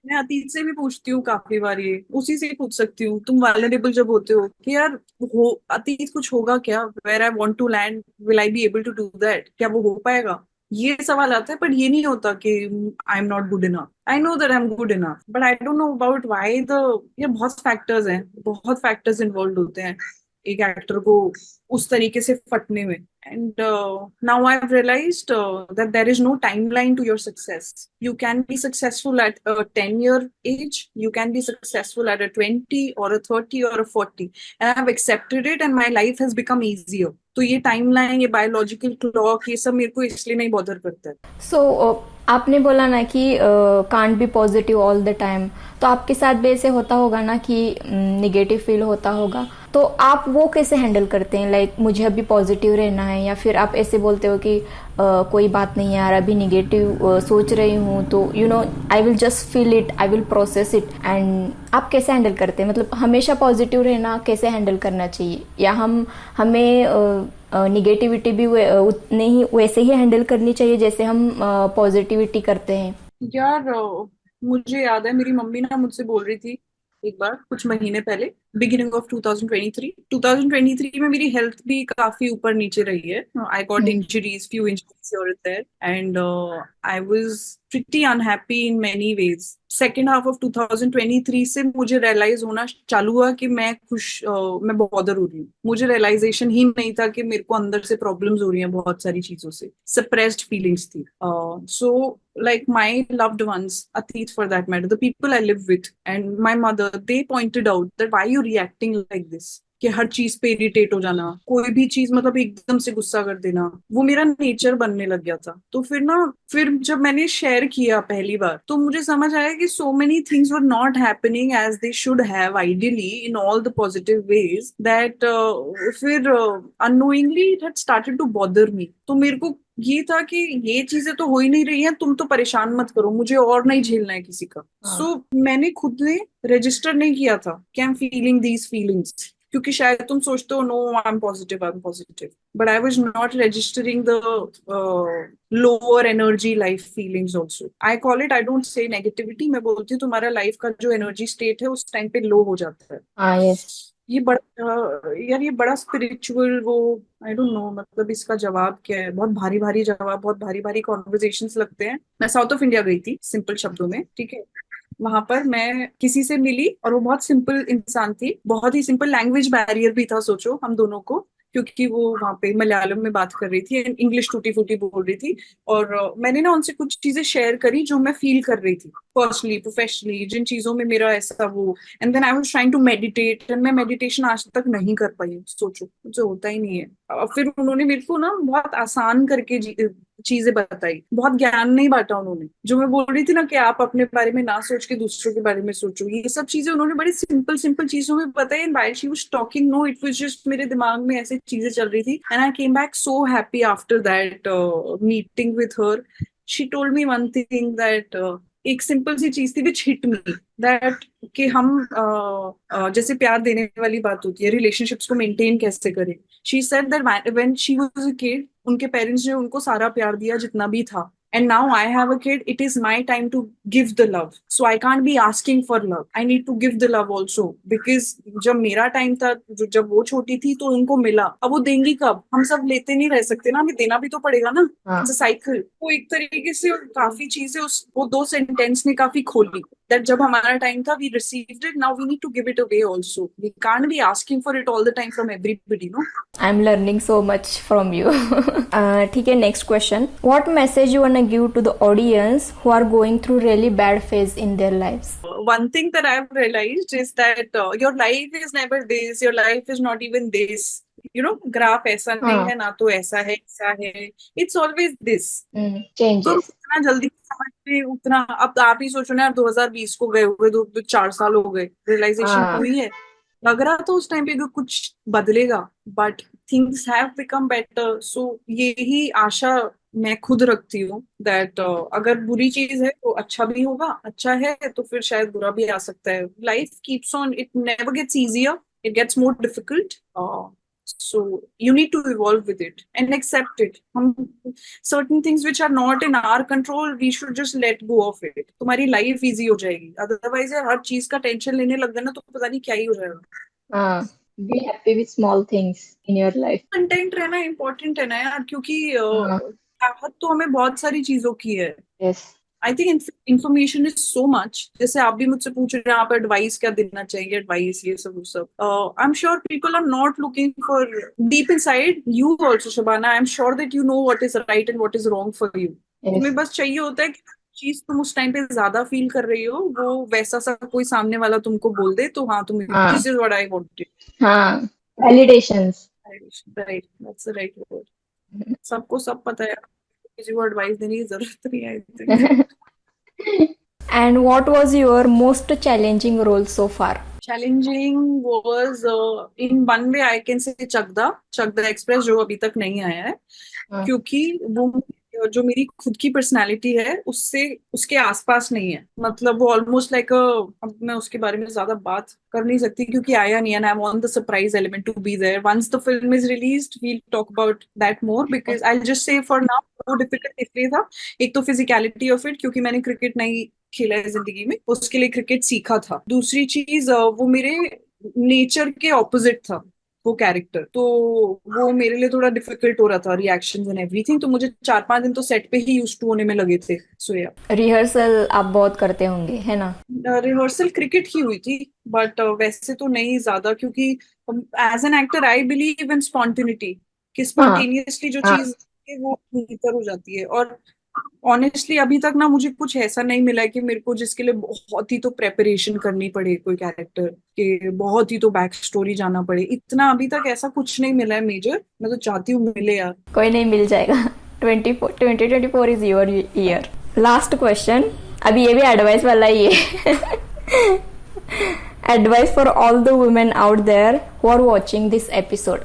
मैं अतीत से भी पूछती हूँ काफी बार, ये उसी से ही पूछ सकती हूँ। तुम वालरेबल जब होते हो कि यार, हो अतीत कुछ होगा क्या, where I want to land, will I be able to do that, क्या वो हो पाएगा, ये सवाल आता है। पर ये नहीं होता कि I am not good enough, I know that I am good enough, but I don't know about why the, ये बहुत फैक्टर्स हैं, बहुत फैक्टर्स इन्वॉल्व होते हैं एक एक्टर को उस तरीके से फटने में। And now I've realized that there is no timeline to your success. You can be successful at a 10-year age, you can be successful at a 20 or a 30 or a 40. And I've accepted it and my life has become easier. तो ये timeline, ये biological clock, ये सब मेरे को इसलिए नहीं bother करता है। सो आपने बोला ना कि can't be positive all the time, तो आपके साथ भी ऐसे होता होगा ना कि निगेटिव फील होता होगा, तो आप वो कैसे हैंडल करते हैं? लाइक मुझे अभी पॉजिटिव रहना है, या फिर आप ऐसे बोलते हो कि कोई बात नहीं यार, अभी निगेटिव सोच रही हूँ तो I will just feel it, I will process it. And आप कैसे हैंडल करते हैं? मतलब हमेशा पॉजिटिव रहना कैसे हैंडल करना चाहिए, या हमें निगेटिविटी भी उतने ही वैसे ही हैंडल करनी चाहिए जैसे हम पॉजिटिविटी करते हैं? यार मुझे याद है मेरी मम्मी ना मुझसे बोल रही थी एक बार कुछ महीने पहले, बिगिनिंग ऑफ 2023 में मेरी हेल्थ भी काफी ऊपर नीचे रही है। I got hmm. Injuries, few injuries और there, and I was pretty unhappy in many ways. Second half of 2023 से मुझे रियलाइज होना चालू हुआ कि मैं बॉदर हो रही हूँ। मुझे रियलाइजेशन ही नहीं था कि मेरे को अंदर से प्रॉब्लम्स हो रही हैं, बहुत सारी चीजों से सप्रेस्ड फीलिंग्स थी। सो like my loved ones, Atit for that matter, the people I live with and my mother, they pointed out that why you reacting like this, कि हर चीज पे इरिटेट हो जाना, कोई भी चीज मतलब एकदम से गुस्सा कर देना, वो मेरा नेचर बनने लग गया था। तो फिर जब मैंने शेयर किया पहली बार, तो मुझे समझ आया कि so many things were not happening as they should have ideally in all the positive ways, that फिर unknowingly it had started to bother me। तो मेरे को ये था कि ये चीजें तो हो ही नहीं रही हैं, तुम तो परेशान मत करो, मुझे और नहीं झेलना है किसी का। हाँ। सो मैंने खुद ने रजिस्टर नहीं किया था कि I am feeling these feelings, क्योंकि शायद तुम सोचते हो no I am positive, but I was not registering the lower energy life feelings also. I call it, I don't say negativity, मैं बोलती हूँ तुम्हारा लाइफ का जो एनर्जी स्टेट है उस टाइम पे लो हो जाता है। हाँ। यस। ये बड़ा यार, ये बड़ा स्पिरिचुअल वो, आई डोंट नो मतलब इसका जवाब क्या है, बहुत भारी भारी जवाब, बहुत भारी भारी कॉन्वर्जेशंस लगते हैं। मैं साउथ ऑफ इंडिया गई थी सिंपल शब्दों में, ठीक है। वहां पर मैं किसी से मिली और वो बहुत सिंपल इंसान थी, बहुत ही सिंपल, लैंग्वेज बैरियर भी था सोचो हम दोनों को, क्योंकि वो वहां पे मलयालम में बात कर रही थी, इंग्लिश टूटी फूटी बोल रही थी। और मैंने ना उनसे कुछ चीजें शेयर करी जो मैं फील कर रही थी पर्सनली, प्रोफेशनली, जिन चीजों में मेरा ऐसा वो। And then I was trying to meditate, and मैं मेडिटेशन आज तक नहीं कर पाई, सोचो, मुझे होता ही नहीं है। फिर उन्होंने मेरे को ना बहुत आसान करके चीजें बताई, बहुत ज्ञान नहीं बांटा उन्होंने। जो मैं बोल रही थी ना कि आप अपने बारे में ना सोच के दूसरों के बारे में सोचो, ये सब चीजें उन्होंने बड़ी सिंपल सिंपल चीजों में बताई। And while she was talking, no it was just मेरे दिमाग में ऐसी चीजें चल रही थी। And I came back so happy after that meeting with her. She told me one thing that एक सिंपल सी चीज थी विच हिट मी, दैट कि हम जैसे प्यार देने वाली बात होती है, रिलेशनशिप्स को मेंटेन कैसे करें। She said that when she was a kid, उनके पेरेंट्स ने उनको सारा प्यार दिया जितना भी था, and now I have a kid, it is my time to give the love, so I can't be asking for love, I need to give the love also, because जब मेरा टाइम था, जब वो छोटी थी तो उनको मिला, अब वो देंगी कब? हम सब लेते नहीं रह सकते ना, हमें देना भी तो पड़ेगा ना। हाँ इट्स अ साइकिल। वो एक तरीके से काफी चीजें वो दो सेंटेंस ने काफी खोली, that जब हमारा टाइम था we received it, now we need to give it away also, we can't be asking for it all the time from everybody, no। I am learning so much from you. ठीक है, next question, what message you want to give to the audience who are going through really bad phase in their lives? One thing that I've realized is that your life is never this, your life is not even this, graph ऐसा नहीं हाँ है ना, तो ऐसा है ऐसा है, इट्स ऑलवेज दिस। तो चेंजेस। जितना जल्दी समझ में उतना, अब आप ही सोचो ना यार, 2020 को गए हुए 4 साल हो गए, रियलाइजेशन हाँ हुई है। लग रहा तो उस टाइम पे कि कुछ बदलेगा, but things have become better, so यही आशा मैं खुद रखती हूँ दैट अगर बुरी चीज है तो अच्छा भी होगा, अच्छा है तो फिर शायद बुरा भी आ सकता है। Life keeps on, it never gets easier, it gets more difficult, so you need to evolve with it and accept it। हम certain things which are not in our control, we should just let go of it। तुम्हारी life easy हो जाएगी, otherwise यार हर चीज का tension लेने लग गए ना तो पता नहीं क्या ही हो जाएगा। हाँ, be happy with small things in your life. Content रहना इम्पोर्टेंट है ना यार, क्योंकि हाँ चाहत तो हमें बहुत सारी चीजों की है। Yes. I think information is so much, जैसे आप भी मुझसे पूछ रहे हैं आप एडवाइस क्या देना चाहिए, एडवाइस ये सब वो सब। I am sure people are not looking for deep inside you also Shabana, I am sure that you know what is right and what is wrong for you. तुम्हें बस चाहिए होता है कि चीज तुम उस टाइम पे ज्यादा फील कर रही हो, वो वैसा सा कोई सामने वाला तुमको बोल दे तो हाँ तुम, हाँ this is what I wanted. हाँ, validations. Right, that's the right word. सबको सब पता है, किसी को एडवाइस देने की जरूरत नहीं है, I think. And what was your most challenging role so far? Challenging was in one way I can say Chakda express, जो अभी तक नहीं आया है, हाँ क्योंकि वो जो मेरी खुद की पर्सनालिटी है उससे उसके आसपास नहीं है। मतलब वो ऑलमोस्ट लाइक, अब मैं उसके बारे में ज्यादा बात कर नहीं सकती क्योंकि आया नहीं है, and I want the surprise element to be there. Once the film is released we'll talk about that more, because I just say for now वो डिफिकल्ट इसलिए था, एक तो फिजिकलिटी ऑफ इट, क्योंकि मैंने क्रिकेट नहीं खेला है जिंदगी में, उसके लिए क्रिकेट सीखा था। दूसरी चीज वो मेरे नेचर के ऑपोजिट था वो कैरेक्टर, तो वो मेरे लिए थोड़ा डिफिकल्ट हो रहा था, रिएक्शंस एंड एवरीथिंग। तो मुझे 4-5 दिन तो सेट पे ही यूज्ड टू होने में लगे थे। सो या रिहर्सल आप बहुत करते होंगे, है ना? रिहर्सल क्रिकेट की हुई थी, बट वैसे तो नहीं ज्यादा, क्योंकि as an actor I believe in spontaneity, कि हाँ स्पॉन्टेनियसली जो हाँ चीज है वो बेहतर हो जाती है। और ऑनेस्टली अभी तक ना मुझे कुछ ऐसा नहीं मिला है कि मेरे को जिसके लिए बहुत ही तो प्रेपरेशन करनी पड़े कोई कैरेक्टर के, बहुत ही तो बैक स्टोरी जाना पड़े, इतना अभी तक ऐसा कुछ नहीं मिला है मेजर। मैं तो चाहती हूँ मिले यार। कोई नहीं, मिल जाएगा। 2024 is your year. Last question, अभी ये भी एडवाइस वाला ही है। Advice for all the women out there who are watching this episode.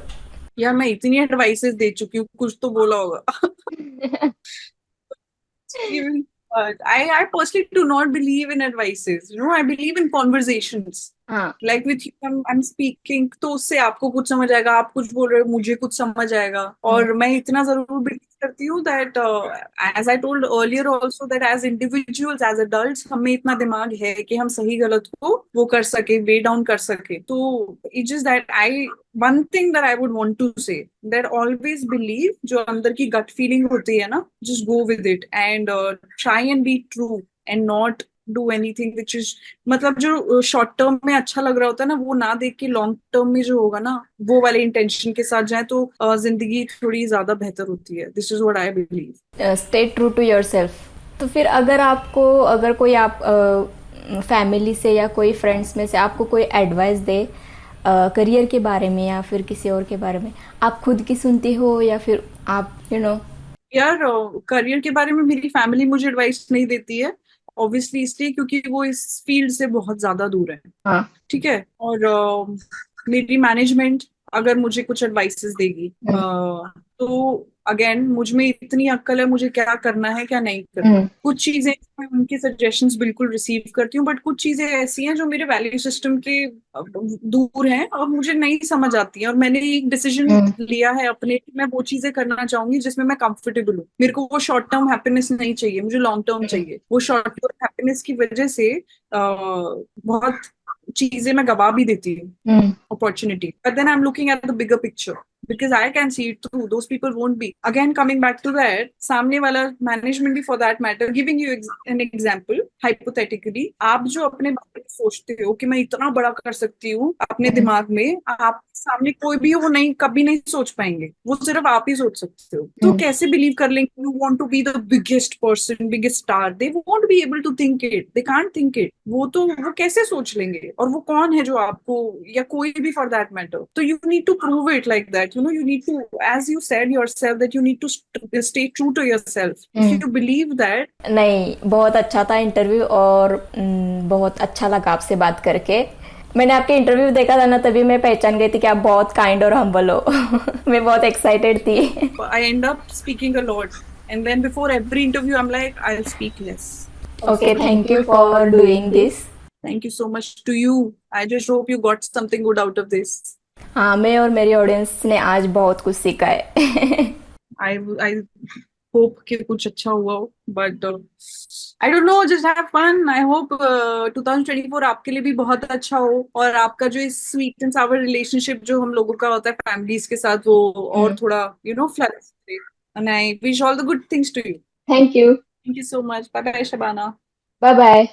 यार मैं इतनी एडवाइसेस दे चुकी हूँ, कुछ तो बोला होगा। Even, but I personally do not believe in advices. I believe in conversations. हाँ Like with you, I'm speaking, तो उससे आपको कुछ समझ आएगा, आप कुछ बोल रहे हो मुझे कुछ समझ आएगा। और मैं इतना जरूर बिलीव करती हूँ that as I told earlier also, that as individuals, as adults, हमें इतना दिमाग है कि हम सही गलत को वो कर सके, वे डाउन कर सके। तो it's just that one thing that I would want to say, that always believe, जो अंदर की gut feeling होती है ना, just go with it and try and be true and not do anything which is, मतलब जो short term में अच्छा लग रहा होता है ना, वो ना देख के लॉन्ग टर्म में जो होगा ना, वो वाले इंटेंशन के साथ जाए तो जिंदगी थोड़ी ज्यादा बेहतर होती है। This is what I believe. Stay true to yourself. तो फिर अगर कोई आप फैमिली से या कोई फ्रेंड्स में से आपको कोई एडवाइस दे करियर के बारे में या फिर किसी और के बारे में, आप खुद की सुनती हो या फिर आप यार करियर के बारे में मेरी फैमिली मुझे एडवाइस नहीं देती है, ऑब्वियसली इसलिए क्योंकि वो इस फील्ड से बहुत ज्यादा दूर है। हाँ। ठीक है। और मेरी मैनेजमेंट अगर मुझे कुछ एडवाइसेस देगी तो अगेन मुझ में इतनी अक्ल है मुझे क्या करना है क्या नहीं करना। कुछ चीजें मैं उनके सजेशंस बिल्कुल रिसीव करती हूँ, बट कुछ चीजें ऐसी हैं जो मेरे वैल्यू सिस्टम के दूर हैं और मुझे नहीं समझ आती है। और मैंने एक डिसीजन लिया है अपने कि मैं वो चीजें करना चाहूंगी जिसमें मैं कंफर्टेबल हूँ। मेरे को वो शॉर्ट टर्म हैप्पीनेस नहीं चाहिए, मुझे लॉन्ग टर्म चाहिए। वो शॉर्ट टर्म हैप्पीनेस की वजह से बहुत चीजें मैं गवा भी देती हूँ, opportunity. But then I'm looking at the bigger picture because I can see it through. Those people won't be. Again, coming back to that, सामने वाला management भी for that matter, giving you an example, hypothetically, आप जो अपने बारे में सोचते हो कि मैं इतना बड़ा कर सकती हूँ अपने दिमाग में, आप सामने कोई भी वो नहीं कभी नहीं सोच पाएंगे, वो सिर्फ आप ही सोच सकते हो। तो कैसे बिलीव कर लेंगे you want to be the biggest person, biggest star? They won't be able to think it, they can't think it. वो कैसे सोच लेंगे? और वो कौन है जो आपको, या कोई भी फॉर दैट मैटर। तो you need to prove it like that, you know, you need to, as you said yourself that you need to stay true to yourself. If you believe that. नहीं, बहुत अच्छा था interview और बहुत अच्छा लगा आपसे बात करके। मैंने आपके इंटरव्यू देखा था ना, तभी मैं पहचान गई थी कि आप बहुत काइंड और हम्बल हो। मैं बहुत एक्साइटेड थी। I end up speaking a lot, and then before every interview I'm like I'll speak less. Okay, thank you for doing this. Thank you so much to you. I just hope you got something good out of this. हाँ, मैं और मेरी audience ने आज बहुत कुछ सीखा है। I hope कि कुछ अच्छा हुआ हो, but I don't know, just have fun. I hope 2024 आपके लिए भी बहुत अच्छा हो, और आपका जो इस स्वीट एंड सावर रिलेशनशिप जो हम लोगों का होता है फैमिलीज के साथ, वो और थोड़ा फ्लरिश करे। And I wish all the good things to you. Thank you. Thank you so much. Bye bye, Shabana. Bye bye.